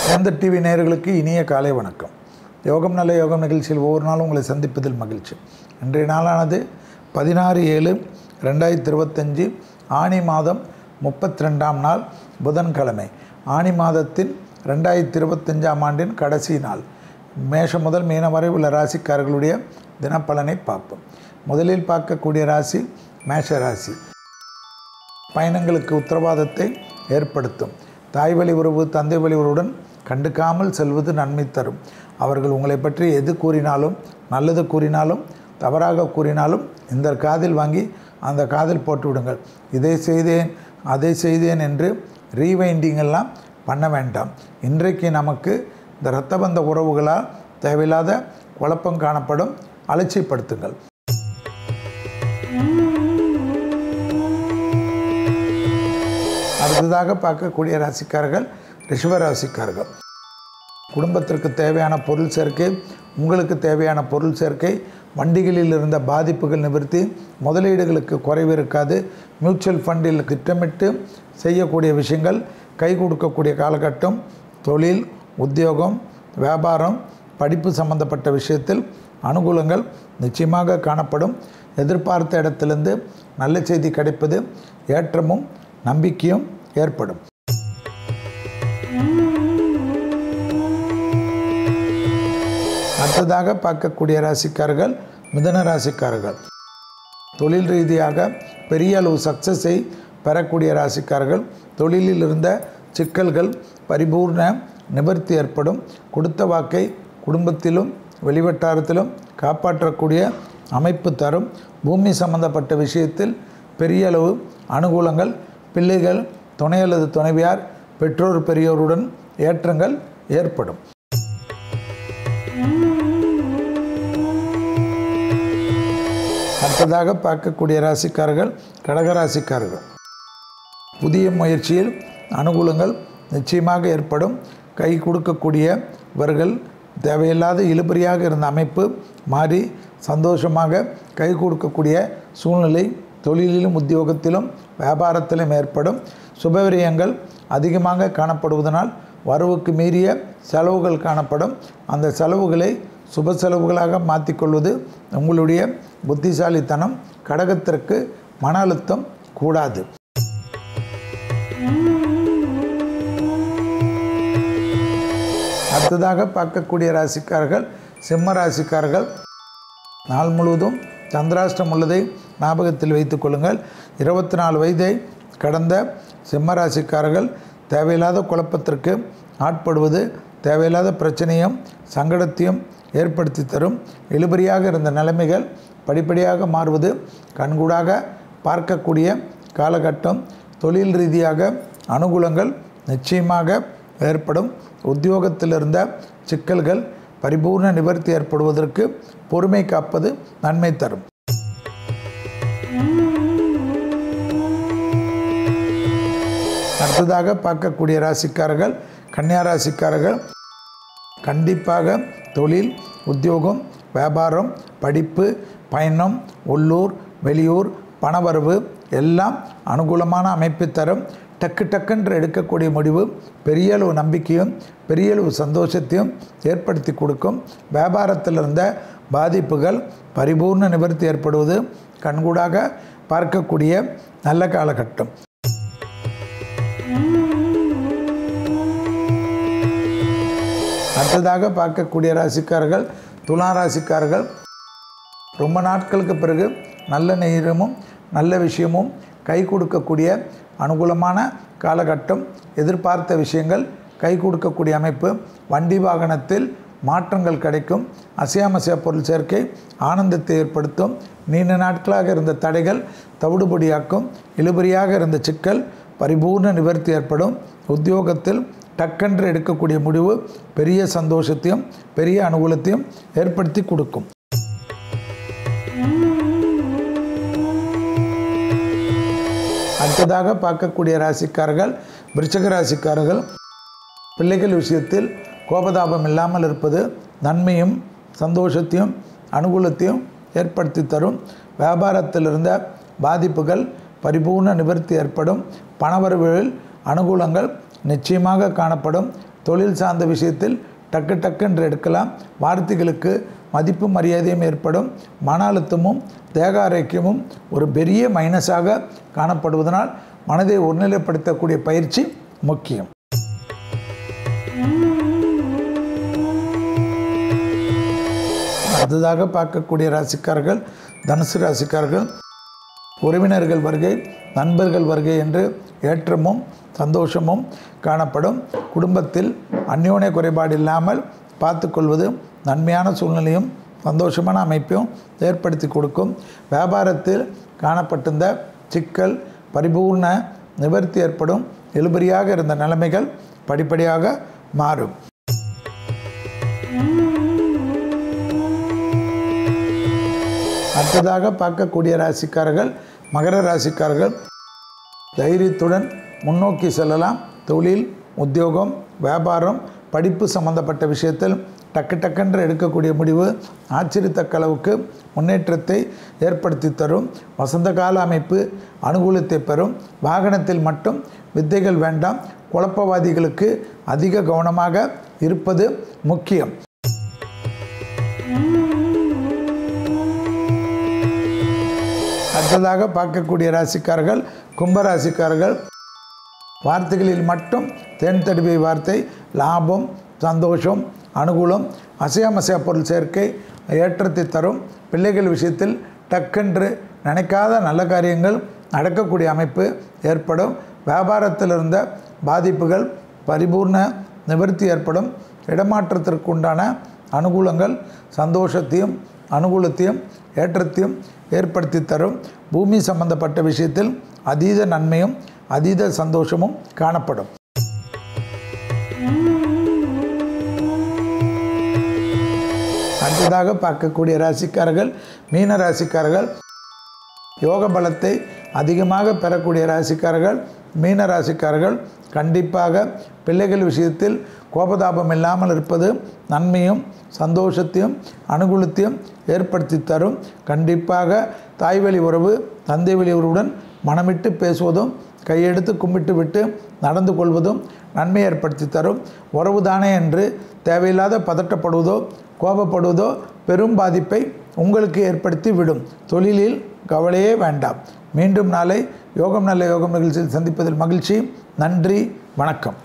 வேந்தர் டிவி நேயர்களுக்கு இனிய காலை வணக்கம். யோகம் நல்ல யோகம் நிகழ்ச்சியில் ஒவ்வொரு நாளும் உங்களை சந்திப்பதில் மகிழ்ச்சி. இன்றைய நாளானது 16/7/2025 ஆனி மாதம் 32ஆம் நாள் புதன்கிழமை. ஆனி மாதத்தின் 2025ஆம் ஆண்டின் கடைசி நாள். மேஷம் முதல் மீனம் வரை உள்ள ராசிக்காரர்களுடைய தினப்பலனை பார்ப்போம். முதலில் பார்க்கக்கூடிய ராசி மேஷ ராசி. பயணங்களுக்கு உத்தரவாதத்தை ஏற்படுத்தும். தாய் வழி உறவு தந்தை வழி உறவுடன் கண்டுக்காமல் செல்வது நன்மை தரும். அவர்கள் உங்களை பற்றி எது கூறினாலும், நல்லது கூறினாலும் தவறாக கூறினாலும் இந்த காதில் வாங்கி அந்த காதில் போட்டு விடுங்கள். இதை செய்தேன் அதை செய்தேன் என்று ரீவைண்டிங் எல்லாம் பண்ண வேண்டாம். இன்றைக்கு நமக்கு இந்த இரத்தபந்த உறவுகளால் தேவையில்லாத குழப்பம் காணப்படும். அலட்சியப்படுத்துங்கள். அடுத்ததாக பார்க்கக்கூடிய ராசிக்காரர்கள் ரிஷப ராசிக்காரர்கள். குடும்பத்திற்கு தேவையான பொருள் சேர்க்கை, உங்களுக்கு தேவையான பொருள் சேர்க்கை, வண்டிகளில் இருந்த பாதிப்புகள் நிவர்த்தி, முதலீடுகளுக்கு குறைவு இருக்காது. மியூச்சுவல் ஃபண்டில் திட்டமிட்டு செய்யக்கூடிய விஷயங்கள் கை கொடுக்கக்கூடிய காலகட்டம். தொழில், உத்தியோகம், வியாபாரம், படிப்பு சம்பந்தப்பட்ட விஷயத்தில் அனுகூலங்கள் நிச்சயமாக காணப்படும். எதிர்பார்த்த இடத்திலிருந்து நல்ல செய்தி கிடைப்பது, ஏற்றமும் நம்பிக்கையும் ஏற்படும். அடுத்ததாக பார்க்கக்கூடிய ராசிக்காரர்கள் மிதுன ராசிக்காரர்கள். தொழில் ரீதியாக பெரிய அளவு சக்ஸஸை பெறக்கூடிய ராசிக்காரர்கள். தொழிலில் இருந்த சிக்கல்கள் பரிபூர்ண நிவர்த்தி ஏற்படும். கொடுத்த வாக்கை குடும்பத்திலும் வெளிவட்டாரத்திலும் காப்பாற்றக்கூடிய அமைப்பு தரும். பூமி சம்பந்தப்பட்ட விஷயத்தில் பெரிய அளவு அனுகூலங்கள். பிள்ளைகள், துணை அல்லது துணைவியார், பெற்றோர் பெரியோருடன் ஏற்றங்கள் ஏற்படும். அடுத்ததாக பார்க்கக்கூடிய ராசிக்காரர்கள் கடகராசிக்காரர்கள். புதிய முயற்சியில் அனுகூலங்கள் நிச்சயமாக ஏற்படும். கை கொடுக்கக்கூடியவர்கள் தேவையில்லாத இழுபறியாக இருந்த அமைப்பு மாறி சந்தோஷமாக கை கொடுக்கக்கூடிய சூழ்நிலை தொழிலிலும் உத்தியோகத்திலும் வியாபாரத்திலும் ஏற்படும். சுபவிரயங்கள் அதிகமாக காணப்படுவதனால் வரவுக்கு மீறிய செலவுகள் காணப்படும். அந்த செலவுகளை சுப செலவுகளாக மாற்றிக்கொள்வது உங்களுடைய புத்திசாலித்தனம். கடகத்திற்கு மன அழுத்தம் கூடாது. அடுத்ததாக பார்க்கக்கூடிய ராசிக்காரர்கள் சிம்ம ராசிக்காரர்கள். நாள் முழுவதும் சந்திராஷ்டம் உள்ளதை ஞாபகத்தில் வைத்துக் கொள்ளுங்கள். 24 வயதை கடந்த சிம்ம ராசிக்காரர்கள் தேவையில்லாத குழப்பத்திற்கு ஆட்படுவது தேவையில்லாத பிரச்சனையும் சங்கடத்தையும் ஏற்படுத்தி தரும். இழுபறியாக இருந்த நிலைமைகள் படிப்படியாக மாறுவது கண்கூடாக பார்க்கக்கூடிய காலகட்டம். தொழில் ரீதியாக அனுகூலங்கள் நிச்சயமாக ஏற்படும். உத்தியோகத்தில் இருந்த சிக்கல்கள் பரிபூர்ண நிவர்த்தி ஏற்படுவதற்கு பொறுமை காப்பது நன்மை தரும். அடுத்ததாக பார்க்கக்கூடிய ராசிக்காரர்கள் கன்னியா ராசிக்காரர்கள். கண்டிப்பாக தொழில், உத்தியோகம், வியாபாரம், படிப்பு, பயணம், உள்ளூர் வெளியூர், பணவரவு எல்லாம் அனுகூலமான அமைப்பை தரும். டக்குன்று எடுக்கக்கூடிய முடிவு பெரிய அளவு நம்பிக்கையும் பெரிய அளவு சந்தோஷத்தையும் ஏற்படுத்தி கொடுக்கும். வியாபாரத்தில் இருந்த பாதிப்புகள் பரிபூர்ண நிவர்த்தி ஏற்படுவது கண்கூடாக பார்க்கக்கூடிய நல்ல காலகட்டம். அடுத்ததாக பார்க்கக்கூடிய ராசிக்காரர்கள் துலா ராசிக்காரர்கள். ரொம்ப நாட்களுக்கு பிறகு நல்ல நேரமும் நல்ல விஷயமும் கை கொடுக்கக்கூடிய அனுகூலமான காலகட்டம். எதிர்பார்த்த விஷயங்கள் கை கொடுக்கக்கூடிய அமைப்பு. வண்டி வாகனத்தில் மாற்றங்கள் கிடைக்கும். அசையாமசைய பொருள் சேர்க்கை ஆனந்தத்தை ஏற்படுத்தும். நீண்ட நாட்களாக இருந்த தடைகள் தவிடுபடியாக்கும். இழுபறியாக இருந்த சிக்கல் பரிபூர்ண நிவர்த்தி ஏற்படும். உத்தியோகத்தில் டக்கென்று எடுக்கக்கூடிய முடிவு பெரிய சந்தோஷத்தையும் பெரிய அனுகூலத்தையும் ஏற்படுத்தி கொடுக்கும். அடுத்ததாக பார்க்கக்கூடிய ராசிக்காரர்கள் விருச்சிக ராசிக்காரர்கள். பிள்ளைகள் விஷயத்தில் கோபதாபம் இல்லாமல் இருப்பது நன்மையும் சந்தோஷத்தையும் அனுகூலத்தையும் ஏற்படுத்தி தரும். வியாபாரத்தில் இருந்த பாதிப்புகள் பரிபூர்ண நிவர்த்தி ஏற்படும். பணவரவுகளில் அனுகூலங்கள் நிச்சயமாக காணப்படும். தொழில் சார்ந்த விஷயத்தில் டக்கு டக்குன்று எடுக்கலாம். வார்த்தைகளுக்கு மதிப்பு மரியாதையும் ஏற்படும். மன அழுத்தமும் தேக ஆரோக்கியமும் ஒரு பெரிய மைனஸாக காணப்படுவதனால் மனதை ஒருநிலைப்படுத்தக்கூடிய பயிற்சி முக்கியம். அடுத்ததாக பார்க்கக்கூடிய ராசிக்காரர்கள் தனுசு ராசிக்காரர்கள். உறவினர்கள் வருகை, நண்பர்கள் வருகை என்று ஏற்றமும் சந்தோஷமும் காணப்படும். குடும்பத்தில் அந்யோன்ய குறைபாடு இல்லாமல் பார்த்து கொள்வது நன்மையான சூழ்நிலையும் சந்தோஷமான அமைப்பையும் ஏற்படுத்தி கொடுக்கும். வியாபாரத்தில் காணப்பட்டிருந்த சிக்கல் பரிபூர்ண நிவர்த்தி ஏற்படும். இழுபறியாக இருந்த நிலைமைகள் படிப்படியாக மாறும். அடுத்ததாக பார்க்கக்கூடிய ராசிக்காரர்கள் மகர ராசிக்காரர்கள். தைரியத்துடன் முன்னோக்கி செல்லலாம். தொழில், உத்தியோகம், வியாபாரம், படிப்பு சம்பந்தப்பட்ட விஷயத்தில் டக்குன்று எடுக்கக்கூடிய முடிவு ஆச்சரியத்தக்க அளவுக்கு முன்னேற்றத்தை ஏற்படுத்தி தரும். வசந்த கால அமைப்பு அனுகூலத்தை பெறும். வாகனத்தில் மட்டும் வித்தைகள் வேண்டாம். குழப்பவாதிகளுக்கு அதிக கவனமாக இருப்பது முக்கியம். அடுத்ததாக பார்க்கக்கூடிய ராசிக்காரர்கள் கும்பராசிக்காரர்கள். வார்த்தைகளில் மட்டும் தேன் தடுவிய வார்த்தை லாபம், சந்தோஷம், அனுகூலம், அசையாமசையா பொருள் சேர்க்கை ஏற்றத்தை தரும். பிள்ளைகள் விஷயத்தில் டக்கென்று நினைக்காத நல்ல காரியங்கள் நடக்கக்கூடிய அமைப்பு ஏற்படும். வியாபாரத்தில் இருந்த பாதிப்புகள் பரிபூர்ண நிவர்த்தி ஏற்படும். இடமாற்றத்திற்கு உண்டான அனுகூலங்கள் சந்தோஷத்தையும் அனுகூலத்தையும் ஏற்றத்தையும் ஏற்படுத்தி தரும். பூமி சம்பந்தப்பட்ட விஷயத்தில் அதீத நன்மையும் அதீத சந்தோஷமும் காணப்படும். அடுத்ததாக பார்க்கக்கூடிய ராசிக்காரர்கள் மீன ராசிக்காரர்கள். யோக பலத்தை அதிகமாக பெறக்கூடிய ராசிக்காரர்கள் மீன ராசிக்காரர்கள். கண்டிப்பாக பிள்ளைகள் விஷயத்தில் கோபதாபம் இல்லாமல் இருப்பது நன்மையும் சந்தோஷத்தையும் அனுகூலத்தையும் ஏற்படுத்தி தரும். கண்டிப்பாக தாய்வழி உறவு, தந்தை வழி உறவுடன் மனமிட்டு பேசுவதும் கையெடுத்து கும்பிட்டு விட்டு நடந்து கொள்வதும் நன்மை ஏற்படுத்தி தரும். உறவு தானே என்று தேவையில்லாத பதட்டப்படுவதோ கோபப்படுவதோ பெரும் பாதிப்பை உங்களுக்கு ஏற்படுத்தி விடும். தொழிலில் கவலையே வேண்டாம். மீண்டும் நாளை யோகம் நல்ல யோகம் நிகழ்ச்சியில் சந்திப்பதில் மகிழ்ச்சி. நன்றி, வணக்கம்.